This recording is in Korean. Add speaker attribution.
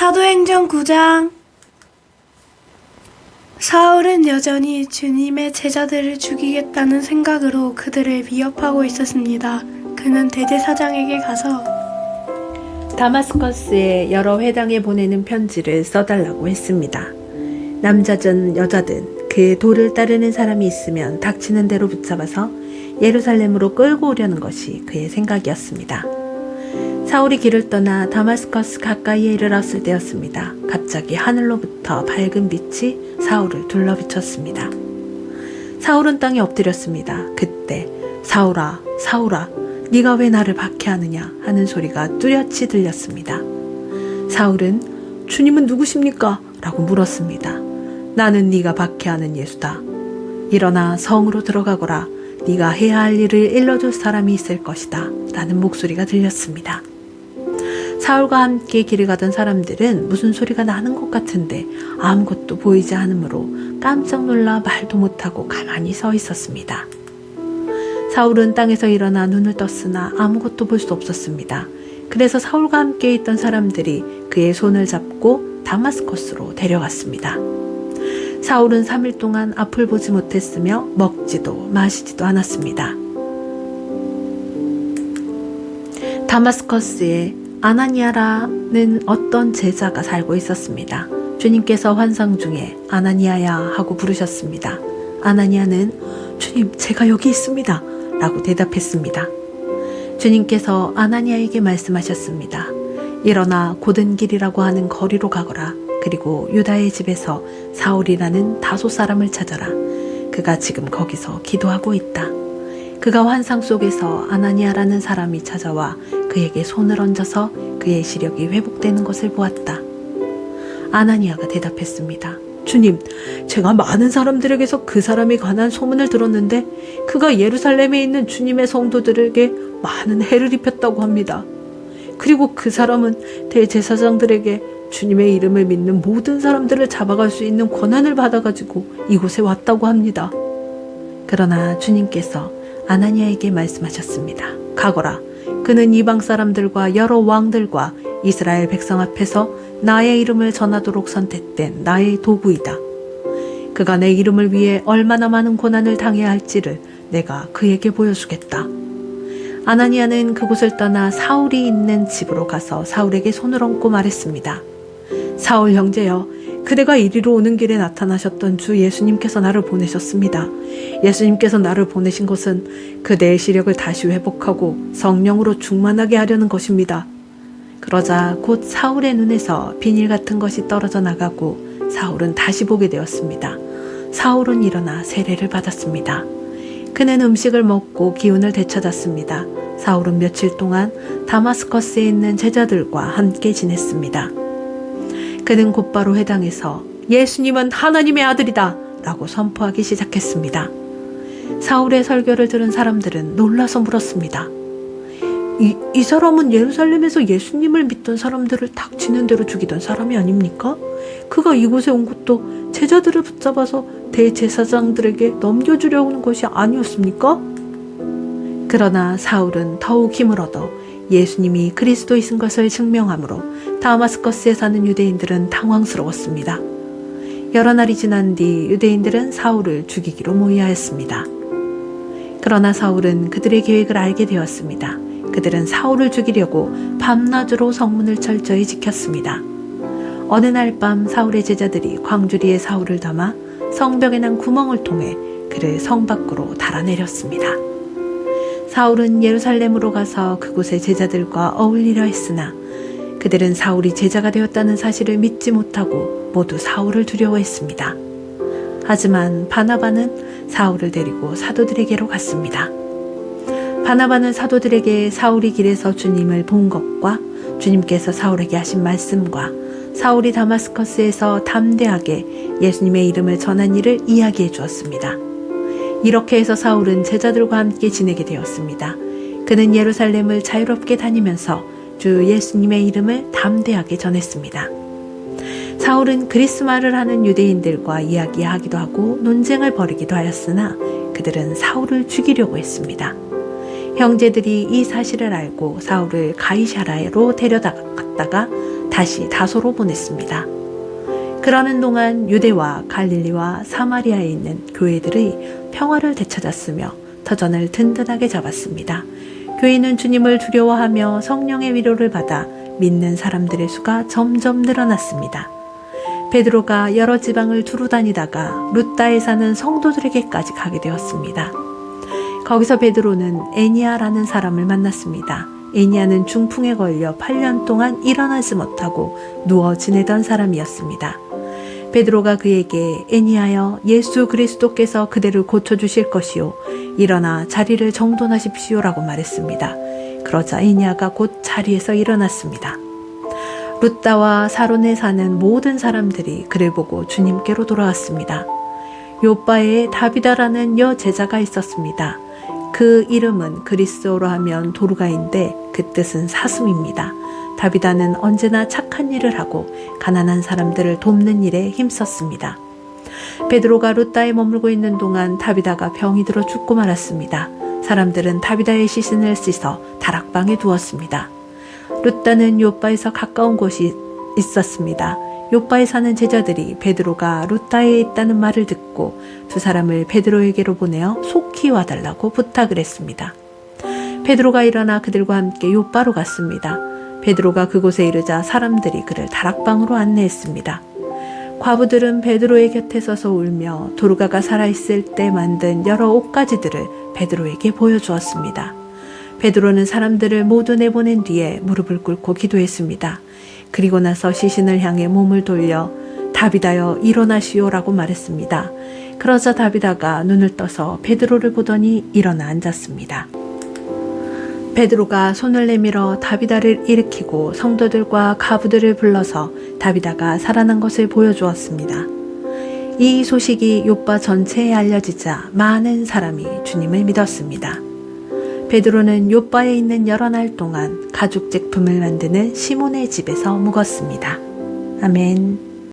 Speaker 1: 사도행전 9장. 사울은 여전히 주님의 제자들을 죽이겠다는 생각으로 그들을 위협하고 있었습니다. 그는 대제사장에게 가서
Speaker 2: 다마스커스에 여러 회당에 보내는 편지를 써달라고 했습니다. 남자든 여자든 그 도를 따르는 사람이 있으면 닥치는 대로 붙잡아서 예루살렘으로 끌고 오려는 것이 그의 생각이었습니다. 사울이 길을 떠나 다마스커스 가까이에 이르렀을 때였습니다. 갑자기 하늘로부터 밝은 빛이 사울을 둘러비쳤습니다. 사울은 땅에 엎드렸습니다. 그때 사울아, 사울아, 네가 왜 나를 박해하느냐 하는 소리가 뚜렷이 들렸습니다. 사울은 주님은 누구십니까? 라고 물었습니다. 나는 네가 박해하는 예수다. 일어나 성으로 들어가거라. 네가 해야 할 일을 일러줄 사람이 있을 것이다. 라는 목소리가 들렸습니다. 사울과 함께 길을 가던 사람들은 무슨 소리가 나는 것 같은데 아무것도 보이지 않으므로 깜짝 놀라 말도 못하고 가만히 서 있었습니다. 사울은 땅에서 일어나 눈을 떴으나 아무것도 볼 수 없었습니다. 그래서 사울과 함께 있던 사람들이 그의 손을 잡고 다마스커스로 데려갔습니다. 사울은 3일 동안 앞을 보지 못했으며 먹지도 마시지도 않았습니다. 다마스커스에 아나니아라는 어떤 제자가 살고 있었습니다. 주님께서 환상 중에 아나니아야 하고 부르셨습니다. 아나니아는 주님, 제가 여기 있습니다 라고 대답했습니다. 주님께서 아나니아에게 말씀하셨습니다. 일어나 고든 길이라고 하는 거리로 가거라. 그리고 유다의 집에서 사울이라는 다소 사람을 찾아라. 그가 지금 거기서 기도하고 있다. 그가 환상 속에서 아나니아라는 사람이 찾아와 그에게 손을 얹어서 그의 시력이 회복되는 것을 보았다. 아나니아가 대답했습니다. 주님, 제가 많은 사람들에게서 그 사람에 관한 소문을 들었는데 그가 예루살렘에 있는 주님의 성도들에게 많은 해를 입혔다고 합니다. 그리고 그 사람은 대제사장들에게 주님의 이름을 믿는 모든 사람들을 잡아갈 수 있는 권한을 받아가지고 이곳에 왔다고 합니다. 그러나 주님께서 아나니아에게 말씀하셨습니다. 가거라. 그는 이방 사람들과 여러 왕들과 이스라엘 백성 앞에서 나의 이름을 전하도록 선택된 나의 도구이다. 그가 내 이름을 위해 얼마나 많은 고난을 당해야 할지를 내가 그에게 보여주겠다. 아나니아는 그곳을 떠나 사울이 있는 집으로 가서 사울에게 손을 얹고 말했습니다. 사울 형제여, 그대가 이리로 오는 길에 나타나셨던 주 예수님께서 나를 보내셨습니다. 예수님께서 나를 보내신 것은 그대의 시력을 다시 회복하고 성령으로 충만하게 하려는 것입니다. 그러자 곧 사울의 눈에서 비닐 같은 것이 떨어져 나가고 사울은 다시 보게 되었습니다. 사울은 일어나 세례를 받았습니다. 그는 음식을 먹고 기운을 되찾았습니다. 사울은 며칠 동안 다마스커스에 있는 제자들과 함께 지냈습니다. 그는 곧바로 회당에서 예수님은 하나님의 아들이다 라고 선포하기 시작했습니다. 사울의 설교를 들은 사람들은 놀라서 물었습니다. 이 사람은 예루살렘에서 예수님을 믿던 사람들을 닥치는 대로 죽이던 사람이 아닙니까? 그가 이곳에 온 것도 제자들을 붙잡아서 대제사장들에게 넘겨주려는 것이 아니었습니까? 그러나 사울은 더욱 힘을 얻어 예수님이 그리스도이신 것을 증명하므로 다마스커스에 사는 유대인들은 당황스러웠습니다. 여러 날이 지난 뒤 유대인들은 사울을 죽이기로 모의하였습니다. 그러나 사울은 그들의 계획을 알게 되었습니다. 그들은 사울을 죽이려고 밤낮으로 성문을 철저히 지켰습니다. 어느 날 밤 사울의 제자들이 광주리에 사울을 담아 성벽에 난 구멍을 통해 그를 성 밖으로 달아내렸습니다. 사울은 예루살렘으로 가서 그곳의 제자들과 어울리려 했으나 그들은 사울이 제자가 되었다는 사실을 믿지 못하고 모두 사울을 두려워했습니다. 하지만 바나바는 사울을 데리고 사도들에게로 갔습니다. 바나바는 사도들에게 사울이 길에서 주님을 본 것과 주님께서 사울에게 하신 말씀과 사울이 다마스커스에서 담대하게 예수님의 이름을 전한 일을 이야기해 주었습니다. 이렇게 해서 사울은 제자들과 함께 지내게 되었습니다. 그는 예루살렘을 자유롭게 다니면서 주 예수님의 이름을 담대하게 전했습니다. 사울은 그리스말을 하는 유대인들과 이야기하기도 하고 논쟁을 벌이기도 하였으나 그들은 사울을 죽이려고 했습니다. 형제들이 이 사실을 알고 사울을 가이사랴로 데려다갔다가 다시 다소로 보냈습니다. 그러는 동안 유대와 갈릴리와 사마리아에 있는 교회들의 평화를 되찾았으며 터전을 든든하게 잡았습니다. 교회는 주님을 두려워하며 성령의 위로를 받아 믿는 사람들의 수가 점점 늘어났습니다. 베드로가 여러 지방을 두루 다니다가 루다에 사는 성도들에게까지 가게 되었습니다. 거기서 베드로는 에니아라는 사람을 만났습니다. 에니아는 중풍에 걸려 8년 동안 일어나지 못하고 누워 지내던 사람이었습니다. 베드로가 그에게 에니아여 예수 그리스도께서 그대를 고쳐주실 것이요 일어나 자리를 정돈하십시오라고 말했습니다. 그러자 에니아가 곧 자리에서 일어났습니다. 루다와 사론에 사는 모든 사람들이 그를 보고 주님께로 돌아왔습니다. 요바에 다비다라는 여제자가 있었습니다. 그 이름은 그리스어로 하면 도르가인데 그 뜻은 사슴입니다. 다비다는 언제나 착한 일을 하고 가난한 사람들을 돕는 일에 힘썼습니다. 베드로가 루다에 머물고 있는 동안 다비다가 병이 들어 죽고 말았습니다. 사람들은 다비다의 시신을 씻어 다락방에 두었습니다. 루다는 요바에서 가까운 곳이 있었습니다. 요바에 사는 제자들이 베드로가 루다에 있다는 말을 듣고 두 사람을 베드로에게로 보내어 속히 와달라고 부탁을 했습니다. 베드로가 일어나 그들과 함께 요바로 갔습니다. 베드로가 그곳에 이르자 사람들이 그를 다락방으로 안내했습니다. 과부들은 베드로의 곁에 서서 울며 도르가가 살아있을 때 만든 여러 옷가지들을 베드로에게 보여주었습니다. 베드로는 사람들을 모두 내보낸 뒤에 무릎을 꿇고 기도했습니다. 그리고 나서 시신을 향해 몸을 돌려 다비다여 일어나시오라고 말했습니다. 그러자 다비다가 눈을 떠서 베드로를 보더니 일어나 앉았습니다. 베드로가 손을 내밀어 다비다를 일으키고 성도들과 가부들을 불러서 다비다가 살아난 것을 보여주었습니다. 이 소식이 요빠 전체에 알려지자 많은 사람이 주님을 믿었습니다. 베드로는 요빠에 있는 여러 날 동안 가죽 제품을 만드는 시몬의 집에서 묵었습니다. 아멘.